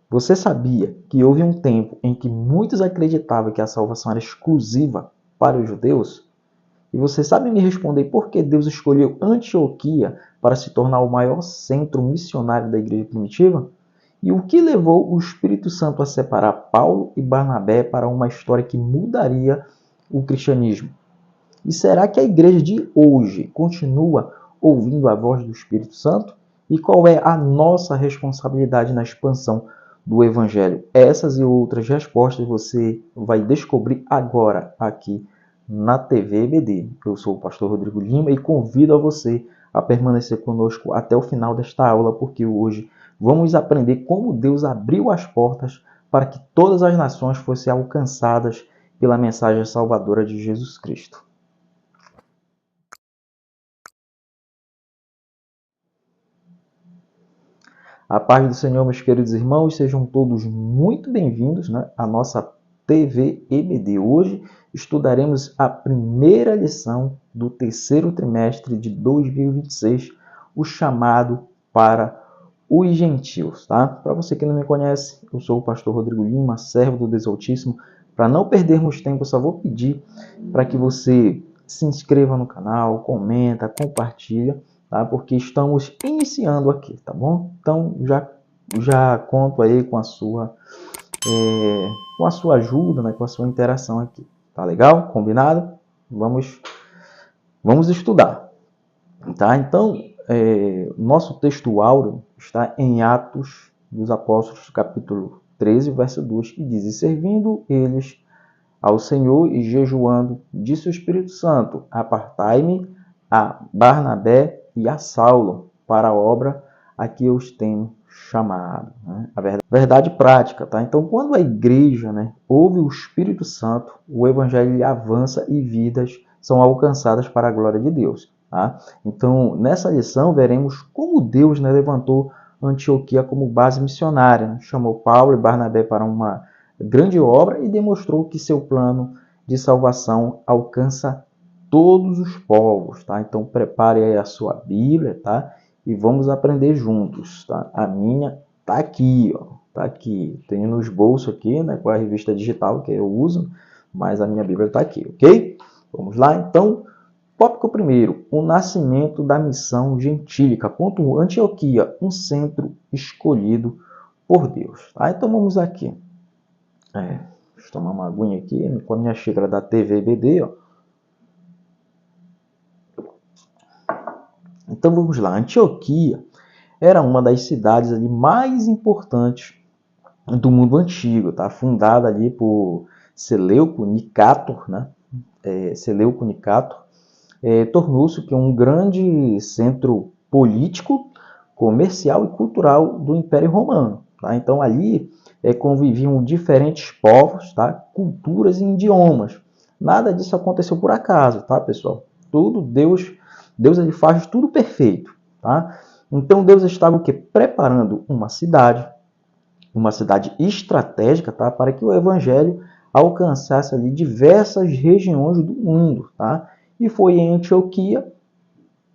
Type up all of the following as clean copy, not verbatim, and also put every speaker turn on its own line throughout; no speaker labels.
Você sabia que houve um tempo em que muitos acreditavam que a salvação era exclusiva para os judeus? E você sabe me responder por que Deus escolheu Antioquia para se tornar o maior centro missionário da igreja primitiva? E o que levou o Espírito Santo a separar Paulo e Barnabé para uma história que mudaria o cristianismo? E será que a igreja de hoje continua ouvindo a voz do Espírito Santo? E qual é a nossa responsabilidade na expansão do Evangelho? Essas e outras respostas você vai descobrir agora aqui na TV EBD. Eu sou o pastor Rodrigo Lima e convido a você a permanecer conosco até o final desta aula, porque hoje vamos aprender como Deus abriu as portas para que todas as nações fossem alcançadas pela mensagem salvadora de Jesus Cristo. A paz do Senhor, meus queridos irmãos, sejam todos muito bem-vindos, né, à nossa TV EBD. Hoje estudaremos a primeira lição do terceiro trimestre de 2026, o chamado para os gentios. Tá? Para você que não me conhece, eu sou o pastor Rodrigo Lima, servo do Deus Altíssimo. Para não perdermos tempo, eu só vou pedir para que você se inscreva no canal, comenta, compartilha, tá? Porque estamos iniciando aqui, tá bom? Então já conto aí com a sua ajuda, né? Com a sua interação aqui, tá legal? Combinado? Vamos estudar, tá? Então nosso texto áureo está em Atos dos Apóstolos, capítulo 13, verso 2, que diz: e servindo eles ao Senhor e jejuando, disse o Espírito Santo: apartai-me a Barnabé e a Saulo para a obra a que eu os tenho chamado. Né? A verdade prática, tá? Então, quando a igreja, né, ouve o Espírito Santo, o evangelho avança e vidas são alcançadas para a glória de Deus. Tá? Então, nessa lição, veremos como Deus, né, levantou Antioquia como base missionária, né? Chamou Paulo e Barnabé para uma grande obra e demonstrou que seu plano de salvação alcança todos os povos, tá? Então prepare aí a sua Bíblia, tá? E vamos aprender juntos, tá? A minha tá aqui, ó, tá aqui. Tenho nos bolsos aqui, né, com a revista digital que eu uso, mas a minha Bíblia tá aqui, ok? Vamos lá, então. Tópico primeiro, o nascimento da missão gentílica. Ponto 1, Antioquia, um centro escolhido por Deus. Tá? Então vamos aqui. Deixa eu tomar uma aguinha aqui com a minha xícara da TV EBD. Ó. Então vamos lá. Antioquia era uma das cidades ali mais importantes do mundo antigo, tá? Fundada ali por Seleuco Nicator, né? Seleuco Nicator, tornou-se um grande centro político, comercial e cultural do Império Romano. Tá? Então ali conviviam diferentes povos, tá? Culturas e idiomas. Nada disso aconteceu por acaso, tá, pessoal? Tudo Deus ele faz tudo perfeito, tá? Então Deus estava o quê? Preparando uma cidade estratégica, tá? Para que o evangelho alcançasse ali diversas regiões do mundo, tá? E foi em Antioquia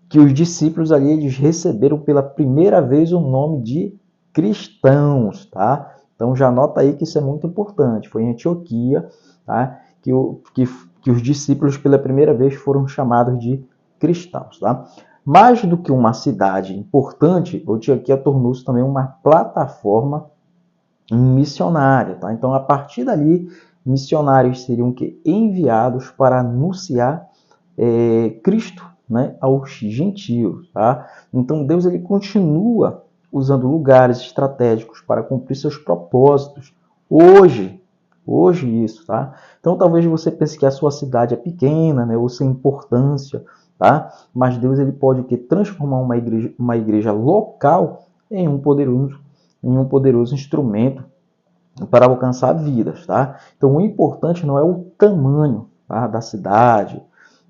que os discípulos ali eles receberam pela primeira vez o nome de cristãos, tá? Então já anota aí que isso é muito importante. Foi em Antioquia, tá? Que os discípulos pela primeira vez foram chamados de cristãos, tá? Mais do que uma cidade importante, Antioquia tornou-se também uma plataforma missionária, tá? Então a partir dali missionários seriam enviados para anunciar Cristo, né, aos gentios, tá? Então Deus ele continua usando lugares estratégicos para cumprir seus propósitos. Hoje isso, tá? Então talvez você pense que a sua cidade é pequena, né, ou sem importância, tá? Mas Deus ele pode transformar uma igreja local em um poderoso instrumento para alcançar vidas, tá? Então o importante não é o tamanho, tá, da cidade,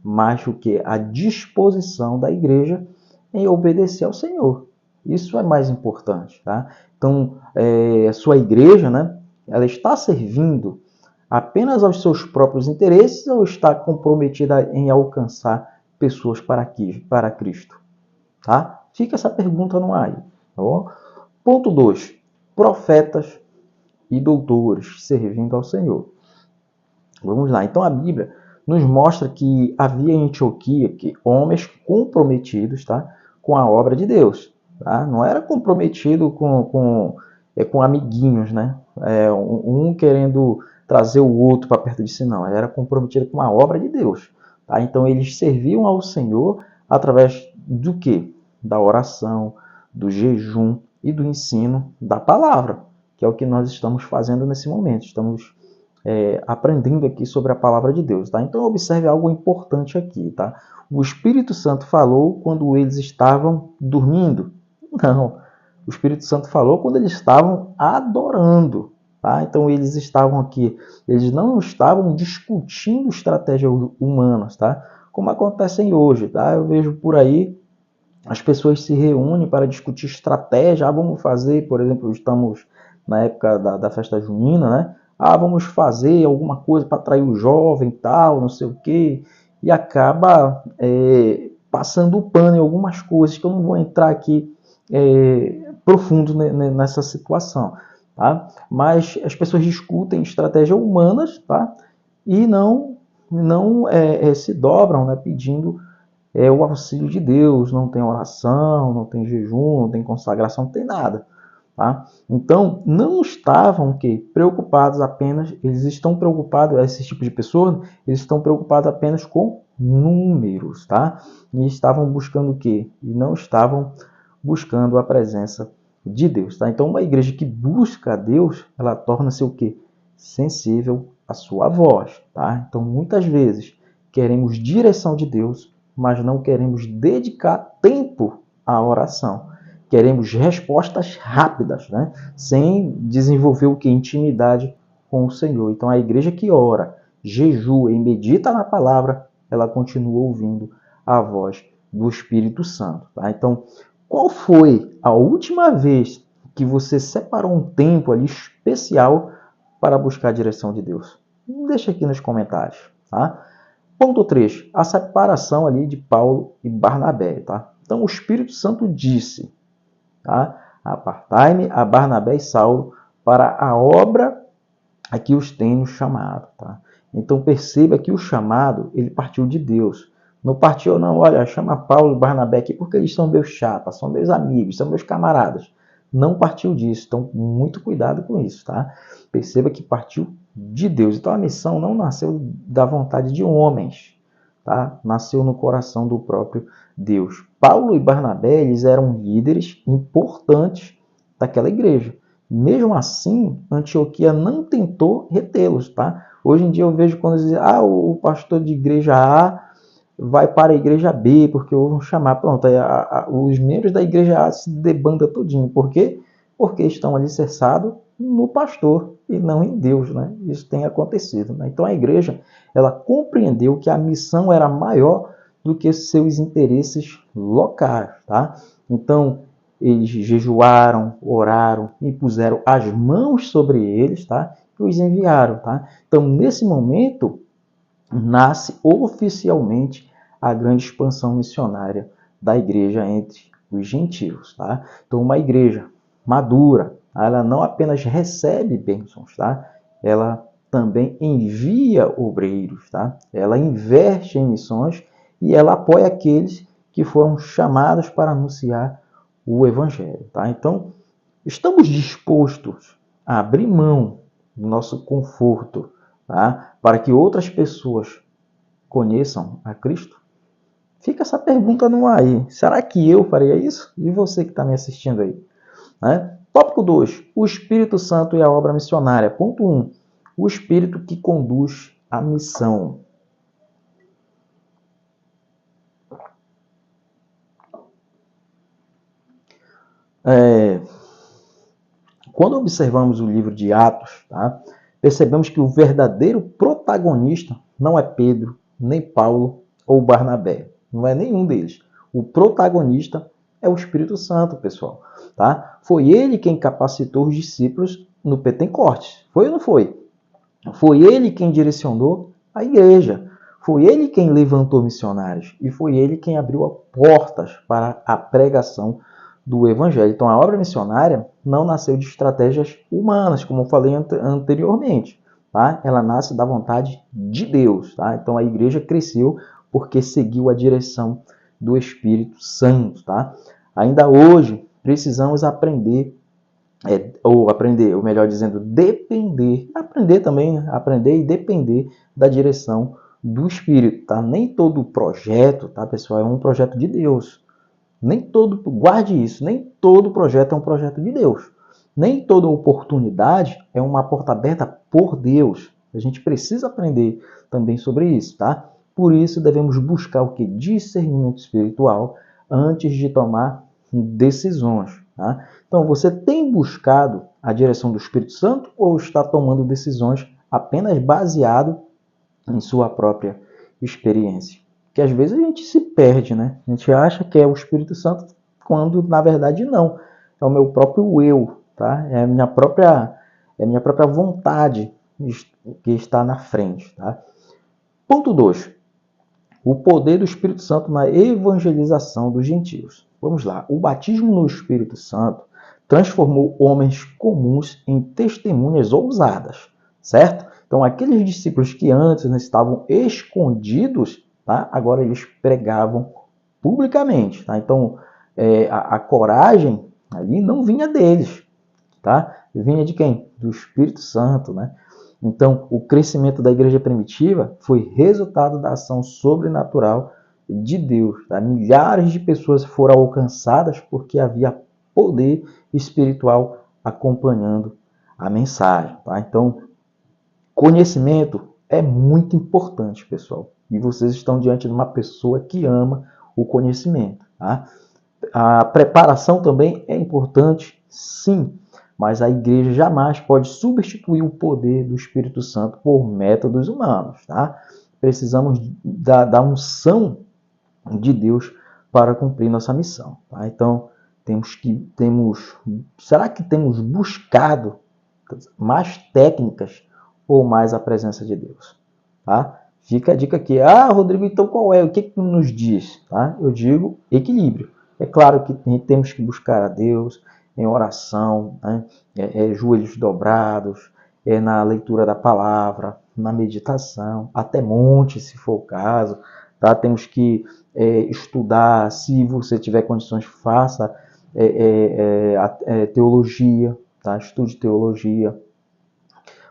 mas o que? A disposição da igreja em obedecer ao Senhor. Isso é mais importante, tá? Então, sua igreja, né, ela está servindo apenas aos seus próprios interesses ou está comprometida em alcançar pessoas para Cristo? Tá? Fica essa pergunta no ar. Tá bom? Ponto 2. Profetas e doutores servindo ao Senhor. Vamos lá. Então a Bíblia nos mostra que havia em Antioquia homens comprometidos, tá, com a obra de Deus. Tá? Não era comprometido com amiguinhos, né? Um querendo trazer o outro para perto de si, não. Ele era comprometido com a obra de Deus. Tá? Então eles serviam ao Senhor através do quê? Da oração, do jejum e do ensino da palavra, que é o que nós estamos fazendo nesse momento. Estamos aprendendo aqui sobre a palavra de Deus. Tá? Então observe algo importante aqui. Tá? O Espírito Santo falou quando eles estavam dormindo? Não. O Espírito Santo falou quando eles estavam adorando. Tá? Então eles estavam aqui, eles não estavam discutindo estratégias humanas, tá? Como acontecem hoje. Tá? Eu vejo por aí as pessoas se reúnem para discutir estratégia. Vamos fazer, por exemplo, estamos na época da festa junina, né? Vamos fazer alguma coisa para atrair o jovem, tal, não sei o quê. E acaba passando o pano em algumas coisas que eu não vou entrar aqui profundo nessa situação. Tá? Mas as pessoas discutem estratégias humanas, tá? E não se dobram, né, pedindo o auxílio de Deus. Não tem oração, não tem jejum, não tem consagração, não tem nada. Tá? Então, não estavam preocupados apenas, eles estão preocupados, esse tipo de pessoa, eles estão preocupados apenas com números, tá? E estavam buscando o quê? E não estavam buscando a presença de Deus, tá? Então, uma igreja que busca a Deus, ela torna-se o quê? Sensível à sua voz, tá? Então, muitas vezes, queremos direção de Deus, mas não queremos dedicar tempo à oração. Queremos respostas rápidas, né? Sem desenvolver o que? Intimidade com o Senhor. Então, a igreja que ora, jejua e medita na palavra, ela continua ouvindo a voz do Espírito Santo. Tá? Então, qual foi a última vez que você separou um tempo ali especial para buscar a direção de Deus? Deixa aqui nos comentários. Tá? Ponto 3. A separação ali de Paulo e Barnabé. Tá? Então, o Espírito Santo disse... Tá? Apartai-me a Barnabé e Saulo para a obra a que os tenho chamado. Tá? Então perceba que o chamado, ele partiu de Deus. Não partiu, não, olha, chama Paulo e Barnabé aqui porque eles são meus chapas, são meus amigos, são meus camaradas. Não partiu disso, então muito cuidado com isso. Tá? Perceba que partiu de Deus. Então a missão não nasceu da vontade de homens. Tá? Nasceu no coração do próprio Deus. Paulo e Barnabé, eles eram líderes importantes daquela igreja. Mesmo assim, Antioquia não tentou retê-los. Tá? Hoje em dia eu vejo quando dizem, o pastor de igreja A vai para a igreja B, porque vão chamar, pronto, os membros da igreja A se debandam todinho. Por quê? Porque estão alicerçados no pastor e não em Deus, né? Isso tem acontecido, né? Então a igreja, ela compreendeu que a missão era maior do que seus interesses locais, tá? Então eles jejuaram, oraram e puseram as mãos sobre eles, tá? E os enviaram, tá? Então nesse momento nasce oficialmente a grande expansão missionária da igreja entre os gentios, tá? Então uma igreja madura, ela não apenas recebe bênçãos, tá? Ela também envia obreiros, tá? Ela investe em missões e ela apoia aqueles que foram chamados para anunciar o evangelho, tá? Então, estamos dispostos a abrir mão do nosso conforto, tá? Para que outras pessoas conheçam a Cristo? Fica essa pergunta no ar aí. Será que eu faria isso? E você que está me assistindo aí? Né? Tópico 2. O Espírito Santo e a obra missionária. Ponto 1. O Espírito que conduz a missão. Quando observamos o livro de Atos, tá, percebemos que o verdadeiro protagonista não é Pedro, nem Paulo ou Barnabé. Não é nenhum deles. O protagonista é o Espírito Santo, pessoal. Tá? Foi ele quem capacitou os discípulos no Pentecostes. Foi ou não foi? Foi ele quem direcionou a igreja. Foi ele quem levantou missionários. E foi ele quem abriu portas para a pregação do Evangelho. Então, a obra missionária não nasceu de estratégias humanas, como eu falei anteriormente. Tá? Ela nasce da vontade de Deus. Tá? Então, a igreja cresceu porque seguiu a direção do Espírito Santo. Tá? Ainda hoje, precisamos aprender, ou melhor dizendo, depender. Aprender também, né? Aprender e depender da direção do Espírito. Tá? Nem todo projeto, tá, pessoal, é um projeto de Deus. Guarde isso, nem todo projeto é um projeto de Deus. Nem toda oportunidade é uma porta aberta por Deus. A gente precisa aprender também sobre isso, tá? Por isso devemos buscar o que? Discernimento espiritual antes de tomar decisões, tá? Então, você tem buscado a direção do Espírito Santo ou está tomando decisões apenas baseado em sua própria experiência? Que às vezes a gente se perde, né? A gente acha que é o Espírito Santo quando na verdade não. É o meu próprio eu, tá? É a minha própria vontade que está na frente, tá? Ponto 2. O poder do Espírito Santo na evangelização dos gentios. Vamos lá. O batismo no Espírito Santo transformou homens comuns em testemunhas ousadas, certo? Então, aqueles discípulos que antes estavam escondidos, tá? Agora eles pregavam publicamente. Tá? Então, a coragem ali não vinha deles. Tá? Vinha de quem? Do Espírito Santo. Né? Então, o crescimento da igreja primitiva foi resultado da ação sobrenatural de Deus. Tá? Milhares de pessoas foram alcançadas porque havia poder espiritual acompanhando a mensagem. Tá? Então, conhecimento é muito importante, pessoal. E vocês estão diante de uma pessoa que ama o conhecimento. Tá? A preparação também é importante, sim. Mas a igreja jamais pode substituir o poder do Espírito Santo por métodos humanos. Tá? Precisamos da unção de Deus para cumprir nossa missão. Tá? Então, será que temos buscado mais técnicas ou mais a presença de Deus? Tá? Fica a dica aqui. Rodrigo, então qual é? O que nos diz? Tá? Eu digo equilíbrio. É claro que temos que buscar a Deus em oração, né? Joelhos dobrados, na leitura da palavra, na meditação, até monte, se for o caso. Tá? Temos que estudar, se você tiver condições, faça teologia, tá? Estude teologia.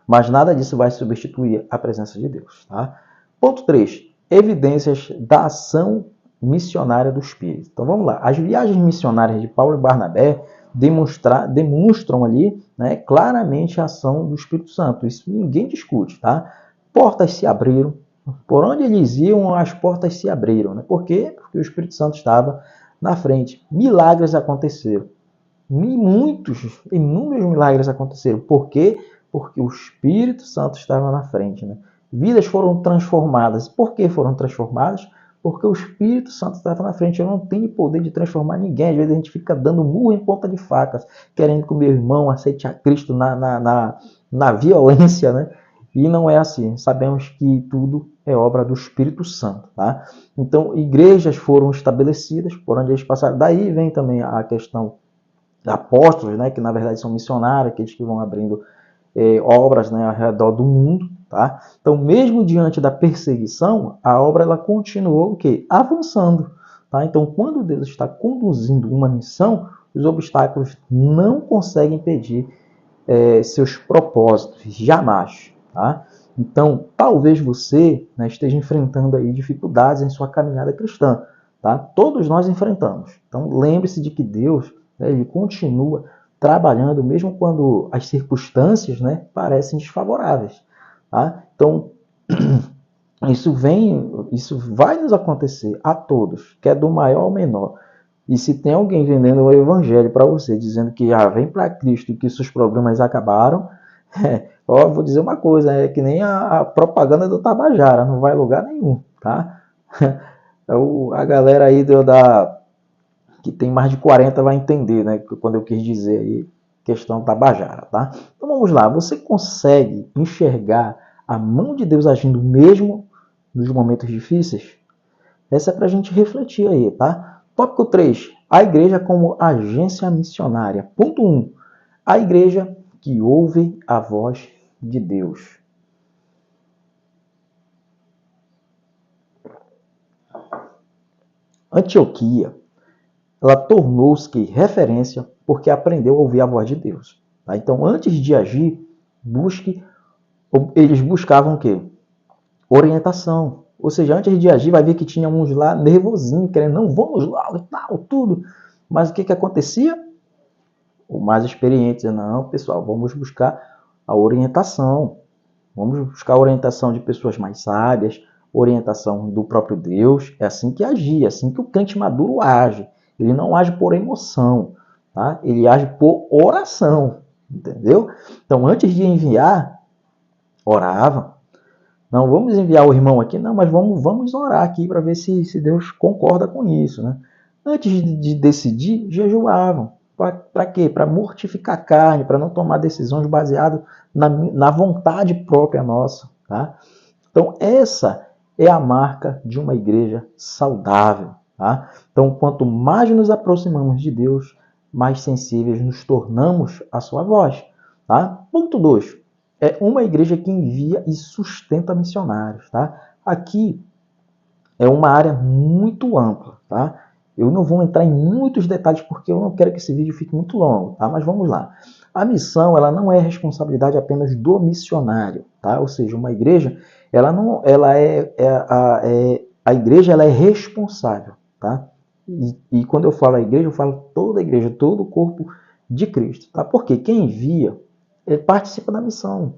Mas nada disso vai substituir a presença de Deus. Tá? Ponto 3. Evidências da ação missionária do Espírito. Então vamos lá. As viagens missionárias de Paulo e Barnabé demonstram ali, né, claramente a ação do Espírito Santo. Isso ninguém discute. Tá? Portas se abriram. Por onde eles iam, as portas se abriram. Né? Por quê? Porque o Espírito Santo estava na frente. Milagres aconteceram. Inúmeros milagres aconteceram. Por quê? Porque o Espírito Santo estava na frente. Né? Vidas foram transformadas. Por que foram transformadas? Porque o Espírito Santo estava na frente. Eu não tenho poder de transformar ninguém. Às vezes a gente fica dando murro em ponta de facas, querendo que o meu irmão aceite a Cristo na violência. Né? E não é assim. Sabemos que tudo é obra do Espírito Santo. Tá? Então, igrejas foram estabelecidas por onde eles passaram. Daí vem também a questão de apóstolos, né? Que na verdade são missionários, aqueles que vão abrindo obras, né, ao redor do mundo. Tá? Então, mesmo diante da perseguição, a obra ela continuou o quê? Avançando. Tá? Então, quando Deus está conduzindo uma missão, os obstáculos não conseguem impedir seus propósitos, jamais. Tá? Então, talvez você, né, esteja enfrentando aí dificuldades em sua caminhada cristã. Tá? Todos nós enfrentamos. Então, lembre-se de que Deus, né, ele continua trabalhando, mesmo quando as circunstâncias, né, parecem desfavoráveis. Tá? Então, isso vai nos acontecer a todos, quer do maior ao menor. E se tem alguém vendendo o evangelho para você, dizendo que vem para Cristo e que seus problemas acabaram, vou dizer uma coisa, é que nem a propaganda do Tabajara, não vai a lugar nenhum. Tá? A galera aí que tem mais de 40 vai entender, né? Quando eu quis dizer aí, questão Tabajara, tá? Então vamos lá, você consegue enxergar a mão de Deus agindo mesmo nos momentos difíceis? Essa é pra gente refletir aí, tá? Tópico 3, A igreja como agência missionária. Ponto 1. A igreja que ouve a voz de Deus. Antioquia, ela tornou-se referência porque aprendeu a ouvir a voz de Deus. Tá? Então, antes de agir, eles buscavam o quê? Orientação. Ou seja, antes de agir, vai ver que tinha uns lá nervosinho, querendo, não, vamos lá, e tal, tudo. Mas o que acontecia? O mais experiente dizia, não, pessoal, vamos buscar a orientação. Vamos buscar a orientação de pessoas mais sábias, orientação do próprio Deus. É assim que agir, é assim que o crente maduro age. Ele não age por emoção, tá? Ele age por oração, entendeu? Então, antes de enviar, orava. Não, vamos enviar o irmão aqui, não, mas vamos orar aqui para ver se Deus concorda com isso, né? Antes de decidir, jejuavam. Para quê? Para mortificar a carne, para não tomar decisões baseadas na vontade própria nossa. Tá? Então, essa é a marca de uma igreja saudável. Tá? Então, quanto mais nos aproximamos de Deus, mais sensíveis nos tornamos à sua voz. Tá? Ponto 2. É uma igreja que envia e sustenta missionários. Tá? Aqui é uma área muito ampla. Tá? Eu não vou entrar em muitos detalhes porque eu não quero que esse vídeo fique muito longo, tá? Mas vamos lá. A missão, ela não é responsabilidade apenas do missionário, tá? Ou seja, uma igreja, a igreja ela é responsável, tá? E quando eu falo a igreja, eu falo toda a igreja, todo o corpo de Cristo, tá? Porque quem envia, ele participa da missão,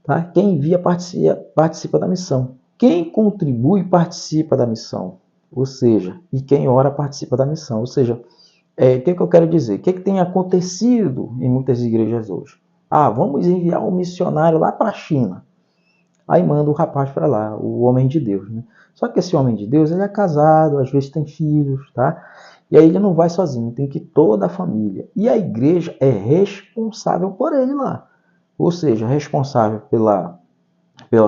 tá? Quem envia participa da missão. Quem contribui participa da missão. Ou seja, e quem ora participa da missão. Ou seja, o que eu quero dizer? O que tem acontecido em muitas igrejas hoje? Ah, vamos enviar um missionário lá para a China. Aí manda o rapaz para lá, o homem de Deus. Né? Só que esse homem de Deus, ele é casado, às vezes tem filhos, tá? E aí ele não vai sozinho, tem que ir toda a família. E a igreja é responsável por ele lá. Ou seja, responsável pela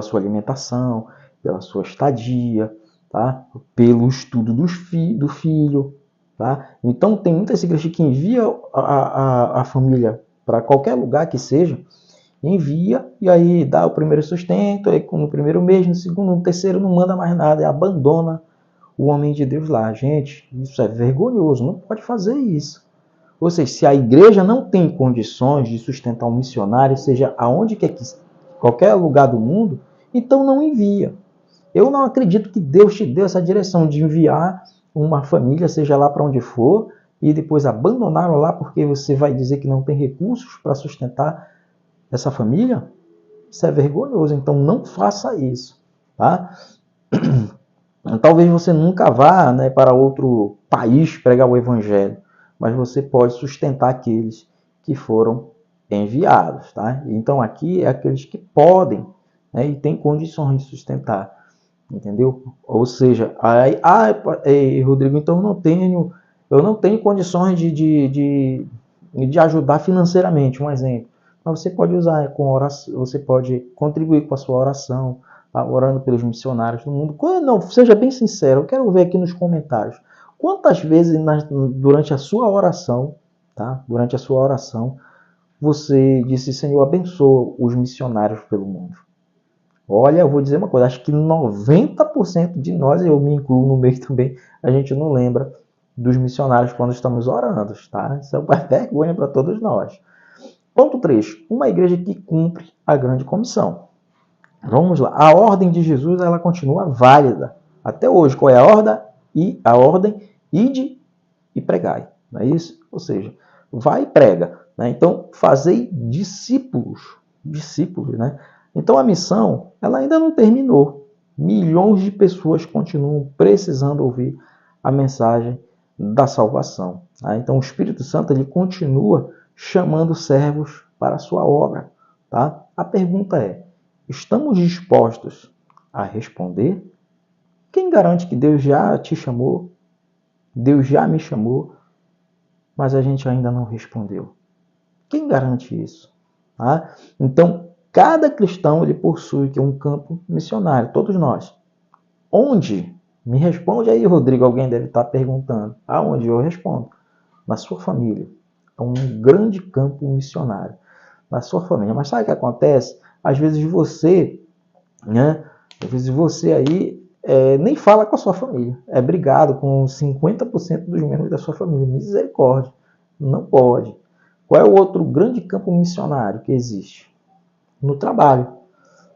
sua alimentação, pela sua estadia, tá? Pelo estudo do filho. Tá? Então, tem muitas igrejas que enviam a família para qualquer lugar que seja, envia e aí dá o primeiro sustento, aí no primeiro mês, no segundo, no terceiro não manda mais nada, e abandona o homem de Deus lá. Gente, isso é vergonhoso, não pode fazer isso. Ou seja, se a igreja não tem condições de sustentar um missionário, seja aonde quer que qualquer lugar do mundo, então não envia. Eu não acredito que Deus te deu essa direção de enviar uma família, seja lá para onde for, e depois abandoná-la lá porque você vai dizer que não tem recursos para sustentar essa família. Isso é vergonhoso, então não faça isso. Tá? Talvez você nunca vá, né, para outro país pregar o evangelho, mas você pode sustentar aqueles que foram enviados. Tá? Então aqui é aqueles que podem, né, e têm condições de sustentar. Entendeu? Ou seja, Rodrigo, então eu não tenho condições de ajudar financeiramente, um exemplo. Mas você pode usar com oração, você pode contribuir com a sua oração, tá? Orando pelos missionários do mundo. Não, seja bem sincero, eu quero ver aqui nos comentários. Quantas vezes durante a sua oração, tá? Durante a sua oração, você disse, Senhor, abençoa os missionários pelo mundo. Olha, eu vou dizer uma coisa, acho que 90% de nós, eu me incluo no meio também, a gente não lembra dos missionários quando estamos orando, tá? Isso é uma vergonha para todos nós. Ponto 3. Uma igreja que cumpre a grande comissão. Vamos lá. A ordem de Jesus, ela continua válida. Até hoje, qual é a ordem? A ordem, ide e pregai. Não é isso? Ou seja, vai e prega. Né? Então, fazei discípulos. Discípulos, né? Então a missão, ela ainda não terminou. Milhões de pessoas continuam precisando ouvir a mensagem da salvação. Tá? Então o Espírito Santo ele continua chamando servos para a sua obra. Tá? A pergunta é, estamos dispostos a responder? Quem garante que Deus já te chamou? Deus já me chamou, mas a gente ainda não respondeu. Quem garante isso? Tá? Então, cada cristão ele possui um campo missionário, todos nós. Onde Me responde aí, Rodrigo, alguém deve estar perguntando. Aonde? Eu respondo. Na sua família. É um grande campo missionário. Na sua família. Mas sabe o que acontece? Às vezes você, né? Às vezes você aí nem fala com a sua família. É brigado com 50% dos membros da sua família. Misericórdia. Não pode. Qual é o outro grande campo missionário que existe? No trabalho.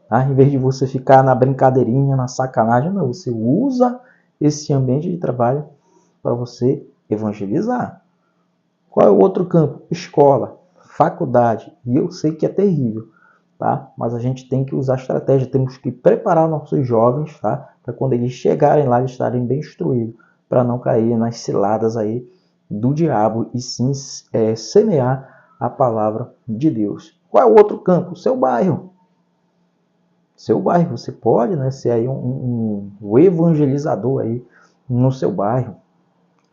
Tá? Em vez de você ficar na brincadeirinha, na sacanagem, não. Você usa esse ambiente de trabalho para você evangelizar. Qual é o outro campo? Escola, faculdade. E eu sei que é terrível, tá? Mas a gente tem que usar estratégia. Temos que preparar nossos jovens, tá? Para quando eles chegarem lá, eles estarem bem instruídos, para não cair nas ciladas aí do diabo e sim semear a palavra de Deus. Qual é o outro campo? O seu bairro. Seu bairro. Você pode, né, ser aí um evangelizador aí no seu bairro.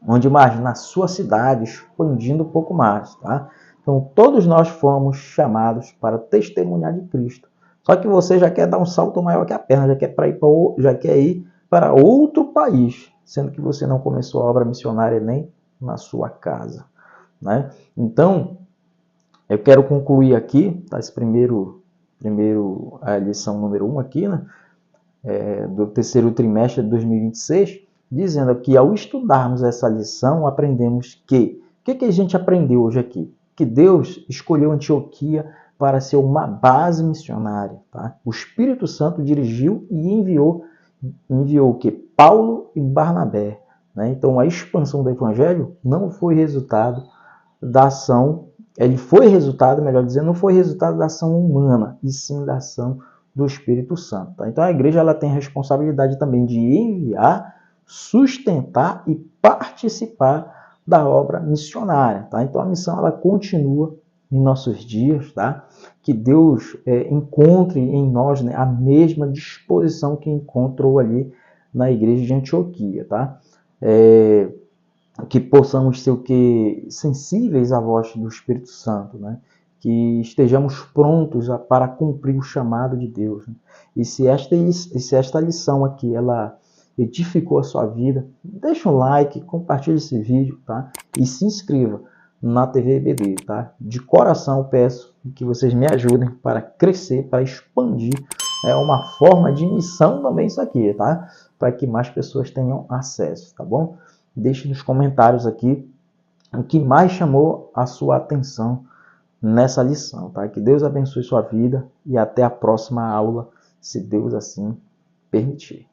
Onde mais? Na sua cidade, expandindo um pouco mais, tá? Então, todos nós fomos chamados para testemunhar de Cristo. Só que você já quer dar um salto maior que a perna, já quer ir para outro país, sendo que você não começou a obra missionária nem na sua casa, né? Então, eu quero concluir aqui, tá? Esse primeiro a lição número 1 aqui, né? Do terceiro trimestre de 2026, dizendo que ao estudarmos essa lição, aprendemos que... O que a gente aprendeu hoje aqui? Que Deus escolheu Antioquia para ser uma base missionária. Tá? O Espírito Santo dirigiu e enviou o que? Paulo e Barnabé. Né? Então a expansão do Evangelho não foi resultado da ação, ele foi resultado, melhor dizendo, não foi resultado da ação humana, e sim da ação do Espírito Santo. Tá? Então a igreja ela tem a responsabilidade também de enviar, sustentar e participar da obra missionária. Tá? Então a missão ela continua em nossos dias, tá? Que Deus encontre em nós, né, a mesma disposição que encontrou ali na igreja de Antioquia. Tá? Que possamos ser sensíveis à voz do Espírito Santo, né? Que estejamos prontos para cumprir o chamado de Deus. Né? E se esta lição aqui ela edificou a sua vida, deixa um like, compartilhe esse vídeo, tá? E se inscreva na TV EBD, tá? De coração peço que vocês me ajudem para crescer, para expandir. É uma forma de missão também isso aqui, tá? Para que mais pessoas tenham acesso, tá bom? Deixe nos comentários aqui o que mais chamou a sua atenção nessa lição, tá? Que Deus abençoe sua vida e até a próxima aula, se Deus assim permitir.